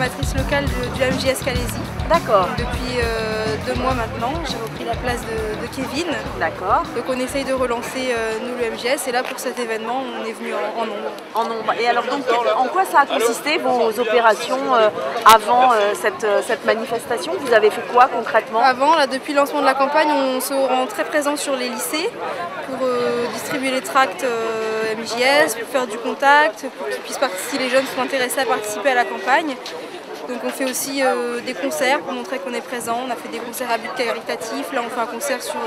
l'animatrice locale du MJS Calaisis. D'accord. Depuis 2 mois maintenant, j'ai repris la place de Kevin. D'accord. Donc on essaye de relancer nous le MJS et là pour cet événement on est venu en nombre. En nombre. Et alors donc en quoi ça a consisté vos opérations avant cette manifestation? Vous avez fait quoi concrètement? Avant, là, depuis le lancement de la campagne, on se rend très présent sur les lycées pour distribuer les tracts MJS, pour faire du contact, pour qu'ils puissent si les jeunes sont intéressés à participer à la campagne. Donc on fait aussi des concerts pour montrer qu'on est présent. On a fait des concerts à but caritatif. Là on fait un concert sur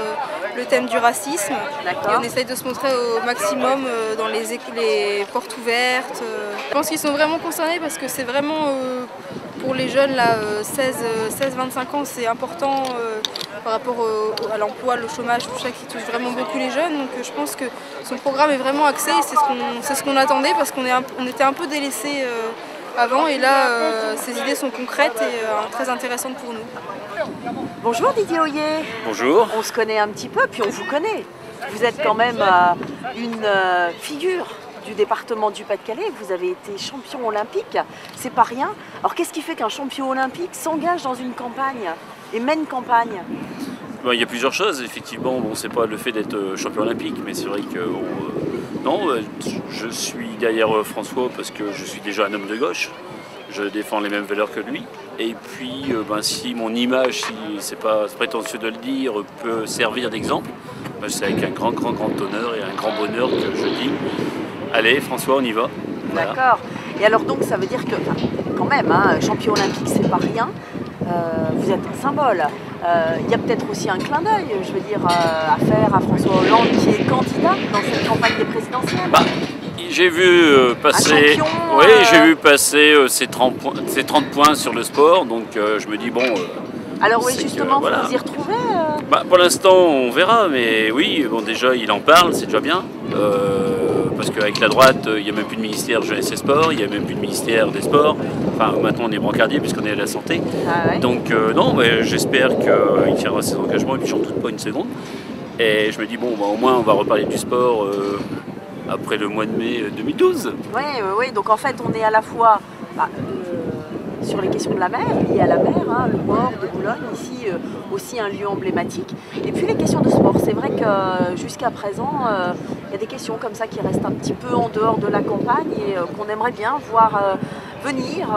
le thème du racisme. Et on essaye de se montrer au maximum dans les portes ouvertes. Je pense qu'ils sont vraiment concernés parce que c'est vraiment pour les jeunes là, 16-25 ans, c'est important par rapport à l'emploi, le chômage, tout ça qui touche vraiment beaucoup les jeunes. Donc je pense que son programme est vraiment axé et c'est ce qu'on attendait parce qu'on était un peu délaissés avant et là ces idées sont concrètes et très intéressantes pour nous. Bonjour Didier Hoyer. Bonjour. On se connaît un petit peu puis on vous connaît. Vous êtes quand même une figure du département du Pas-de-Calais, vous avez été champion olympique, c'est pas rien. Alors qu'est-ce qui fait qu'un champion olympique s'engage dans une campagne et mène campagne? Il y a plusieurs choses, effectivement, bon, c'est pas le fait d'être champion olympique, mais c'est vrai que non, je suis derrière François parce que je suis déjà un homme de gauche, je défends les mêmes valeurs que lui, et puis si mon image, si c'est pas prétentieux de le dire, peut servir d'exemple, c'est avec un grand honneur et un grand bonheur que je dis allez François, on y va. Voilà. D'accord. Et alors donc ça veut dire que, quand même, hein, champion olympique c'est pas rien, vous êtes un symbole. Il y a peut-être aussi un clin d'œil, je veux dire, à faire à François Hollande qui est candidat dans cette campagne des présidentielles. J'ai vu passer, j'ai vu passer ces 30 points sur le sport, donc je me dis bon. Alors oui, justement, voilà. Vous y retrouvez pour l'instant, on verra, mais oui, bon, déjà, il en parle, c'est déjà bien. Parce qu'avec la droite, il n'y a même plus de ministère jeunesse et sport, il n'y a même plus de ministère des sports. Enfin, maintenant, on est brancardier puisqu'on est à la santé. Ah ouais. Donc, non, j'espère qu'il tiendra ses engagements et puis j'en doute pas une seconde. Et je me dis, bon, au moins, on va reparler du sport après le mois de mai 2012. Oui, donc en fait, on est à la fois sur les questions de la mer, liées à la mer, hein, le port de Boulogne, ici aussi un lieu emblématique. Et puis les questions de sport, c'est vrai que jusqu'à présent, il y a des questions comme ça qui restent un petit peu en dehors de la campagne et qu'on aimerait bien voir venir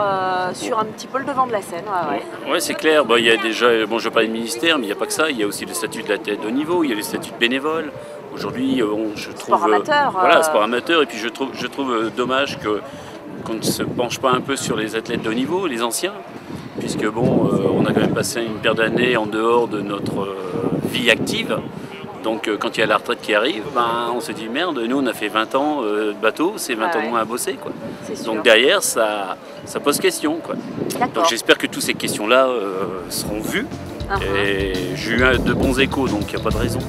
sur un petit peu le devant de la scène. Ouais, c'est clair. Il y a déjà, bon, je parlais de ministère, mais il n'y a pas que ça. Il y a aussi le statut de l'athlète de haut niveau, il y a le statut de bénévole. Aujourd'hui, je trouve... Sport amateur. Voilà, sport amateur. Et puis je trouve dommage qu'on ne se penche pas un peu sur les athlètes de haut niveau, les anciens, puisque bon, on a quand même passé une paire d'années en dehors de notre vie active. Donc quand il y a la retraite qui arrive, on se dit merde, nous on a fait 20 ans de bateau, c'est 20 ans de moins à bosser, quoi. Donc derrière, ça pose question, quoi. Donc j'espère que toutes ces questions-là seront vues. Et j'ai eu de bons échos, donc il n'y a pas de raison.